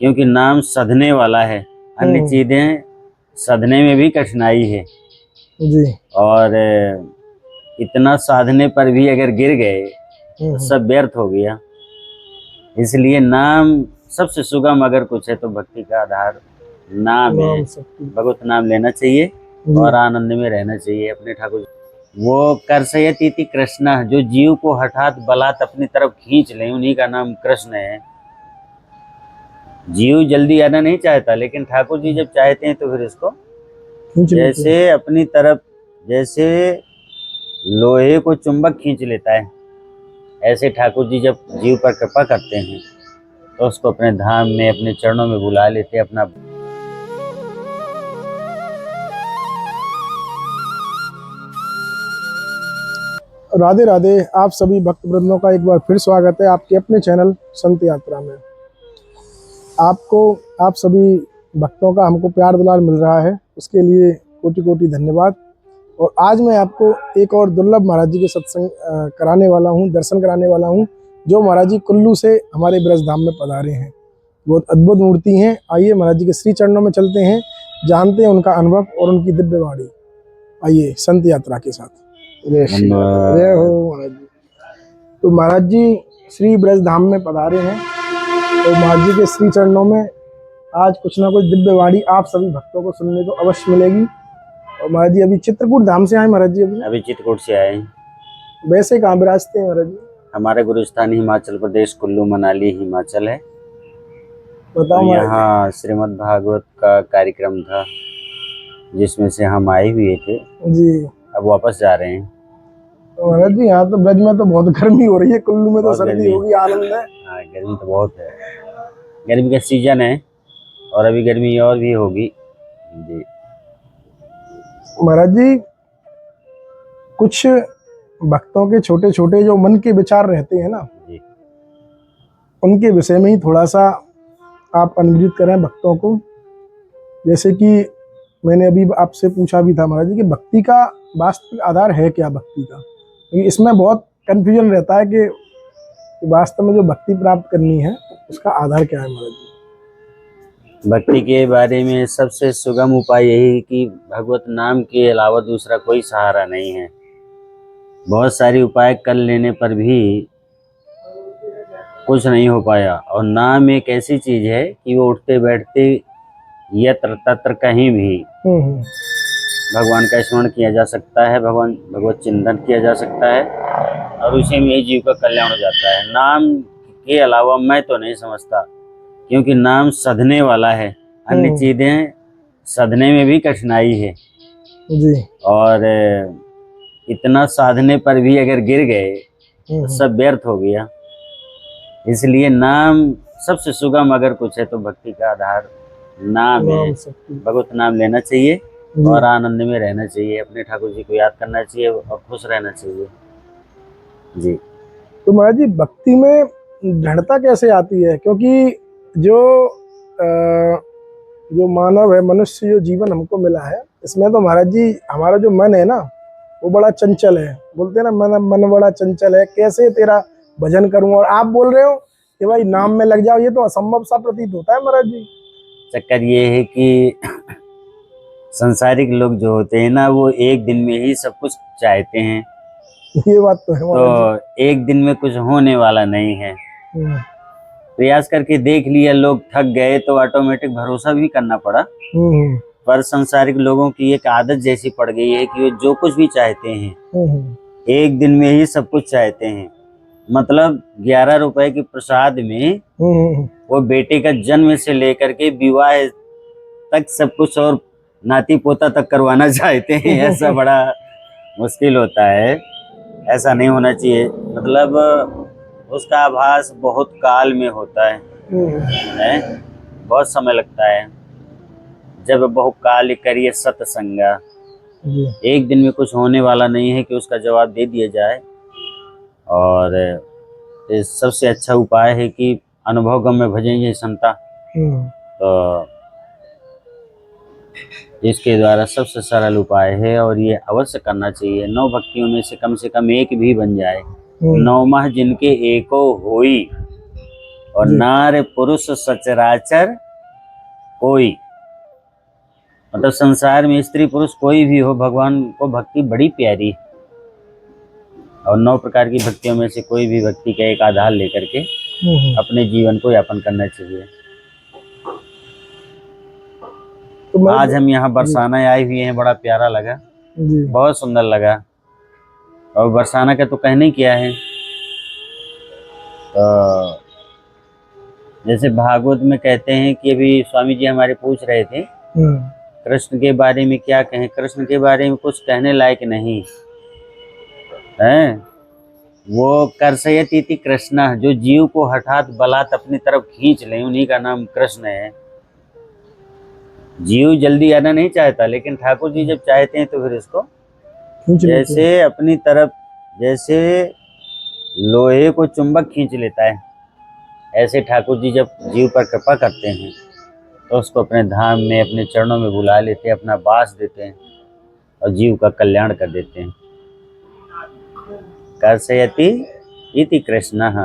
क्योंकि नाम सधने वाला है। अन्य चीजें सधने में भी कठिनाई है जी। और इतना साधने पर भी अगर गिर गए तो सब व्यर्थ हो गया। इसलिए नाम सबसे सुगम अगर कुछ है तो भक्ति का आधार नाम है। भगवत नाम लेना चाहिए और आनंद में रहना चाहिए अपने ठाकुर। वो कर्षयति कृष्ण, जो जीव को हठात बलात् अपनी तरफ खींच ले, उन्हीं का नाम कृष्ण है। जीव जल्दी आना नहीं चाहता, लेकिन ठाकुर जी जब चाहते हैं तो फिर इसको जैसे अपनी तरफ, जैसे लोहे को चुंबक खींच लेता है, ऐसे ठाकुर जी जब जीव पर कृपा करते हैं तो उसको अपने धाम में, अपने चरणों में बुला लेते हैं अपना। राधे राधे। आप सभी भक्त वृंदों का एक बार फिर स्वागत है आपके अपने चैनल संत यात्रा में। आप सभी भक्तों का हमको प्यार दुलार मिल रहा है, उसके लिए कोटि कोटि धन्यवाद। और आज मैं आपको एक और दुर्लभ महाराज जी के सत्संग कराने वाला हूँ, दर्शन कराने वाला हूँ, जो महाराज जी कुल्लू से हमारे ब्रज धाम में पधारे हैं। बहुत अद्भुत मूर्ति हैं। आइए महाराज जी के श्री चरणों में चलते हैं, जानते हैं उनका अनुभव और उनकी दिव्य वाणी। आइए संत यात्रा के साथ। जय हो महाराज जी। तो महाराज जी श्री ब्रज धाम में पधारे हैं, तो महाराज जी के श्री चरणों में आज कुछ ना कुछ दिव्य वाणी आप सभी भक्तों को सुनने को अवश्य मिलेगी। और महाराज जी अभी चित्रकूट धाम से आए महाराज जी? अभी चित्रकूट से आए। वैसे कहाँ विराजते हैं महाराज जी? हमारे गुरुस्थान हिमाचल प्रदेश, कुल्लू मनाली हिमाचल है। बताओ। तो यहाँ श्रीमद् भागवत का कार्यक्रम था जिसमें से हम आए हुए थे जी, अब वापस जा रहे हैं। तो महाराज जी यहाँ तो ब्रज में तो बहुत गर्मी हो रही है, कुल्लू में तो सर्दी होगी, आनंद है। हाँ, गर्मी तो बहुत है, गर्मी का सीजन है और अभी गर्मी और भी होगी जी। महाराज जी कुछ भक्तों के छोटे छोटे जो मन के विचार रहते हैं ना जी, उनके विषय में ही थोड़ा सा आप अनवृत करें भक्तों को। जैसे कि मैंने अभी आपसे पूछा भी था महाराज जी कि भक्ति का वास्तविक आधार है क्या भक्ति का, क्योंकि इसमें बहुत कंफ्यूजन रहता है कि वास्तव में जो भक्ति प्राप्त करनी है उसका आधार क्या है महाराज जी? भक्ति के बारे में सबसे सुगम उपाय यही कि भगवत नाम के अलावा दूसरा कोई सहारा नहीं है। बहुत सारी उपाय कर लेने पर भी कुछ नहीं हो पाया। और नाम एक ऐसी चीज है कि वो उठते बैठते यत्र तत्र कहीं भी भगवान का स्मरण किया जा सकता है, भगवत चिंतन किया जा सकता है और उसी में ही जीव का कल्याण हो जाता है। नाम के अलावा मैं तो नहीं समझता, क्योंकि नाम सधने वाला है। अन्य चीजें सधने में भी कठिनाई है जी। और इतना साधने पर भी अगर गिर गए तो सब व्यर्थ हो गया। इसलिए नाम सबसे सुगम अगर कुछ है तो भक्ति का आधार नाम है। भगवत नाम लेना चाहिए और आनंद में रहना चाहिए, अपने ठाकुर जी को याद करना चाहिए और खुश रहना चाहिए जी। तो महाराज जी भक्ति में दृढ़ता कैसे आती है? क्योंकि जो मानव है, मनुष्य जो जीवन हमको मिला है, इसमें तो महाराज जी हमारा जो मन है ना वो बड़ा चंचल है। बोलते हैं ना मन बड़ा चंचल है, कैसे तेरा भजन करूं। और आप बोल रहे हो कि भाई नाम में लग जाओ, ये तो असंभव सा प्रतीत होता है महाराज जी। चक्कर ये है कि संसारिक लोग जो होते हैं ना वो एक दिन में ही सब कुछ चाहते हैं। ये बात तो है महाराज जी। तो एक दिन में कुछ होने वाला नहीं है। प्रयास करके देख लिया, लोग थक गए तो ऑटोमेटिक भरोसा भी करना पड़ा। पर संसारिक लोगों की एक आदत जैसी पड़ गई है कि वो जो कुछ भी चाहते हैं एक दिन में ही सब कुछ चाहते हैं। मतलब 11 रुपए के प्रसाद में वो बेटे का जन्म से लेकर के विवाह तक सब कुछ और नाती पोता तक करवाना चाहते हैं। ऐसा बड़ा मुश्किल होता है, ऐसा नहीं होना चाहिए। मतलब उसका आभास बहुत काल में होता है, बहुत समय लगता है। जब बहु काल करिए सत्संगा, एक दिन में कुछ होने वाला नहीं है कि उसका जवाब दे दिया जाए। और सबसे अच्छा उपाय है कि अनुभव गम में भजेंगे संता, तो इसके द्वारा सबसे सरल उपाय है और ये अवश्य करना चाहिए। 9 भक्तियों में से कम एक भी बन जाए। 9 माह जिनके एको होई और नार पुरुष सचराचर कोई, मतलब संसार में स्त्री पुरुष कोई भी हो, भगवान को भक्ति बड़ी प्यारी। और 9 प्रकार की भक्तियों में से कोई भी भक्ति का एक आधार लेकर के अपने जीवन को यापन करना चाहिए। तो आज हम यहाँ बरसाना आए हुए हैं, बड़ा प्यारा लगा, बहुत सुंदर लगा। और बरसाना का तो कहना ही क्या है। तो जैसे भागवत में कहते हैं कि अभी स्वामी जी हमारे पूछ रहे थे कृष्ण के बारे में क्या कहें। कृष्ण के बारे में कुछ कहने लायक नहीं है। वो कर्षयति कृष्ण, जो जीव को हठात बलात् अपनी तरफ खींच ले, उन्हीं का नाम कृष्ण है। जीव जल्दी आना नहीं चाहता, लेकिन ठाकुर जी जब चाहते हैं तो फिर इसको जैसे अपनी तरफ, जैसे लोहे को चुंबक खींच लेता है, ऐसे ठाकुर जी जब जीव पर कृपा करते हैं तो उसको अपने धाम में, अपने चरणों में बुला लेते हैं, अपना वास देते हैं और जीव का कल्याण कर देते हैं। कर्षयति इति कृष्णः।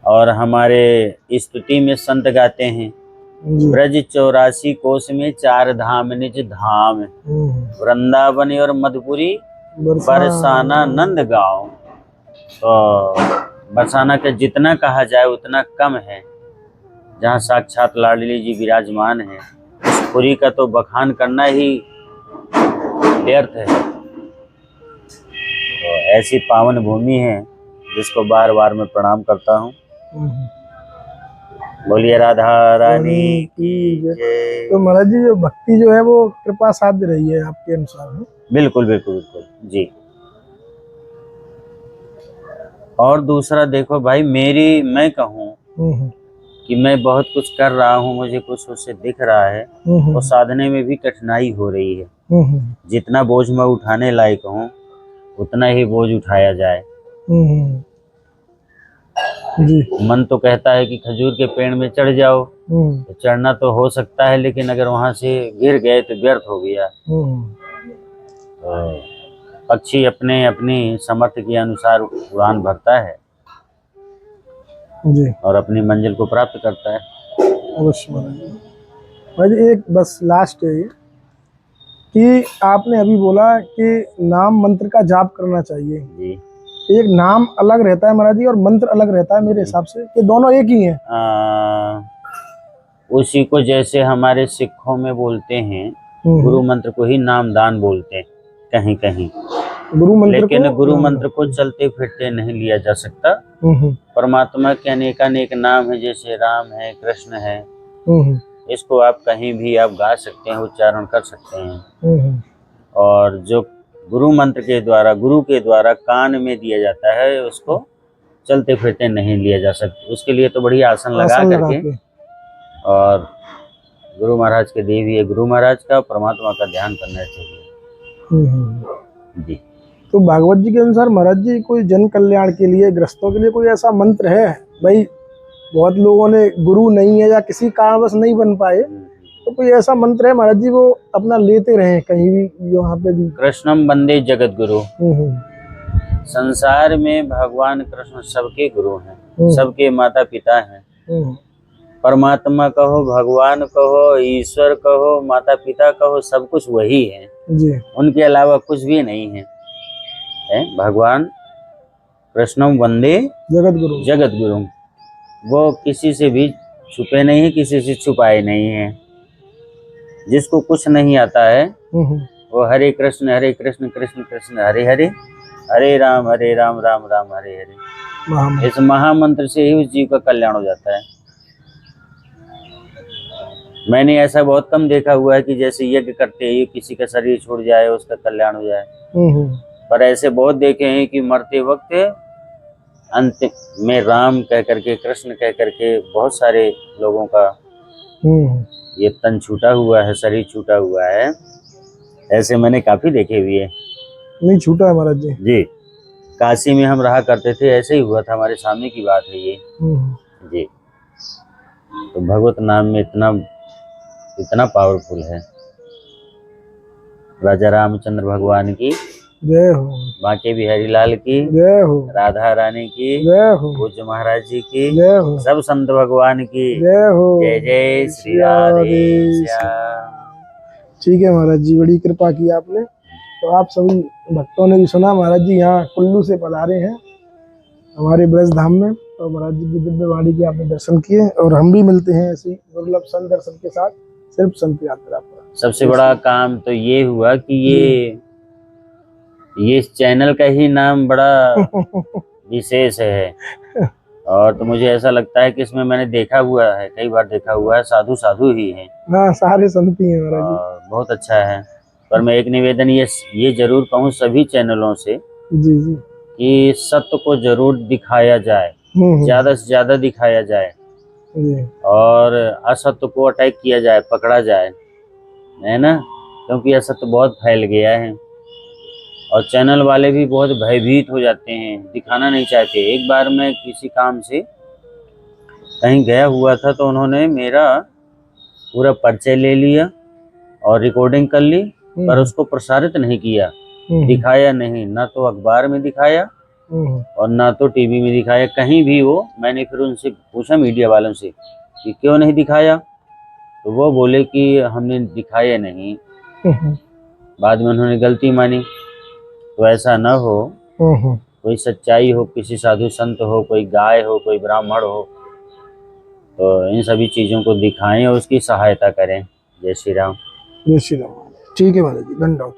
और हमारे स्तुति में संत गाते हैं, ब्रज 84 कोस में 4 धाम निज धाम, वृंदावन और मधुपुरी बरसाना नंद गाँव। तो बरसाना का जितना कहा जाए उतना कम है। जहाँ साक्षात लाडली जी विराजमान है, उस पुरी का तो बखान करना ही व्यर्थ है। तो ऐसी पावन भूमि है जिसको बार बार मैं प्रणाम करता हूँ। बोलिए राधा रानी की जय। तो महाराज जी, जो भक्ति जो है वो कृपा साध्य रही है आपके अनुसार? बिल्कुल बिल्कुल बिल्कुल जी। और दूसरा देखो भाई, मैं कहूँ कि मैं बहुत कुछ कर रहा हूँ, मुझे कुछ उससे दिख रहा है, और साधने में भी कठिनाई हो रही है। जितना बोझ मैं उठाने लायक हूँ उतना ही बोझ उठाया जाए। जी। मन तो कहता है कि खजूर के पेड़ में चढ़ जाओ, तो चढ़ना तो हो सकता है, लेकिन अगर वहां से गिर गए तो व्यर्थ हो गया। तो पक्षी अपने अपनी समर्थ के अनुसार उड़ान भरता है जी, और अपनी मंजिल को प्राप्त करता है। अवश्य महाराज। एक बस लास्ट है ये कि आपने अभी बोला कि नाम मंत्र का जाप करना चाहिए जी। एक नाम अलग रहता है महाराज जी और मंत्र अलग रहता है, मेरे हिसाब से कि दोनों एक ही हैं। उसी को जैसे हमारे सिखों में बोलते हैं, गुरु मंत्र को ही नामदान बोलते हैं कहीं कहीं, लेकिन गुरु मंत्र को चलते फिरते नहीं लिया जा सकता। परमात्मा के अनेकानेक नाम है, जैसे राम है, कृष्ण है, इसको आप कहीं भी आप गा सकते हैं, उच्चारण कर सकते हैं। और जो गुरु मंत्र के द्वारा, गुरु के द्वारा कान में दिया जाता है, उसको चलते फिरते नहीं लिया जा सकता। उसके लिए तो बड़ी आसन लगा करके और गुरु महाराज के देवी गुरु महाराज का, परमात्मा का ध्यान करना चाहिए जी। तो भागवत जी के अनुसार महाराज जी, कोई जन कल्याण के लिए, ग्रस्तों के लिए कोई ऐसा मंत्र है? भाई बहुत लोगों ने गुरु नहीं है या किसी कारणवश नहीं बन पाए, तो कोई ऐसा मंत्र है महाराज जी वो अपना लेते रहे कहीं भी, यहाँ पे भी? कृष्णम वंदे जगत गुरु। संसार में भगवान कृष्ण सबके गुरु हैं, सबके माता पिता हैं। परमात्मा कहो, भगवान कहो, ईश्वर कहो, माता पिता कहो, सब कुछ वही है जी। उनके अलावा कुछ भी नहीं है। भगवान कृष्णम वंदे जगत गुरु, वो किसी से भी छुपे नहीं है, किसी से छुपाए नहीं है। जिसको कुछ नहीं आता है वो हरे कृष्ण कृष्ण कृष्ण हरे हरे, हरे राम राम राम हरे हरे, इस महामंत्र से ही उस जीव का कल्याण हो जाता है। मैंने ऐसा बहुत कम देखा हुआ है कि जैसे यज्ञ करते ही किसी का शरीर छूट जाए, उसका कल्याण हो जाए, पर ऐसे बहुत देखे हैं कि मरते वक्त अंत में राम कह करके, कृष्ण कह करके बहुत सारे लोगों का ये तन छूटा हुआ है, शरीर छूटा हुआ है। ऐसे मैंने काफी देखे हुए। नहीं छूटा है महाराज जी। जी, काशी में हम रहा करते थे, ऐसे ही हुआ था, हमारे सामने की बात है ये जी। तो भगवत नाम में इतना पावरफुल है। राजा रामचंद्र भगवान की जय हो, बांके बिहारी लाल की, जय हो, राधा रानी की, जय हो, पूज्य महाराज जी की, जय हो, सब संत भगवान की। जय हो। जय जय श्री राधे श्याम। ठीक है महाराज जी, बड़ी कृपा की आपने। तो आप सभी भक्तों ने भी सुना, महाराज जी यहाँ कुल्लू से पधारे हैं हमारे ब्रज धाम में। तो महाराज जी की दिव्य वाणी के आपने दर्शन किए, और हम भी मिलते हैं ऐसी दुर्लभ संत दर्शन के साथ सिर्फ संत यात्रा पर। सबसे बड़ा काम तो ये हुआ कि ये इस चैनल का ही नाम बड़ा विशेष है। और तो मुझे ऐसा लगता है कि इसमें मैंने देखा हुआ है, कई बार देखा हुआ है, साधु साधु ही हैं। हाँ, सारे संत ही हैं महाराज जी। और बहुत अच्छा है। पर मैं एक निवेदन ये जरूर कहूँ सभी चैनलों से जी जी। कि सत्य को जरूर दिखाया जाए, ज्यादा से ज्यादा दिखाया जाए, जी। और असत्य को अटैक किया जाए, पकड़ा जाए, है ना, क्योंकि असत्य बहुत फैल गया है और चैनल वाले भी बहुत भयभीत हो जाते हैं, दिखाना नहीं चाहते। एक बार मैं किसी काम से कहीं गया हुआ था तो उन्होंने मेरा पूरा परिचय ले लिया और रिकॉर्डिंग कर ली, पर उसको प्रसारित नहीं किया, दिखाया नहीं, ना तो अखबार में दिखाया और ना तो टीवी में दिखाया, कहीं भी वो। मैंने फिर उनसे पूछा, मीडिया वालों से, कि क्यों नहीं दिखाया, तो वो बोले कि हमने दिखाया नहीं। बाद में उन्होंने गलती मानी। तो ऐसा न हो, कोई सच्चाई हो, किसी साधु संत हो, कोई गाय हो, कोई ब्राह्मण हो, तो इन सभी चीज़ों को दिखाएं और उसकी सहायता करें। जय श्री राम। जय श्री राम। ठीक है महाराज जी, धन्यवाद।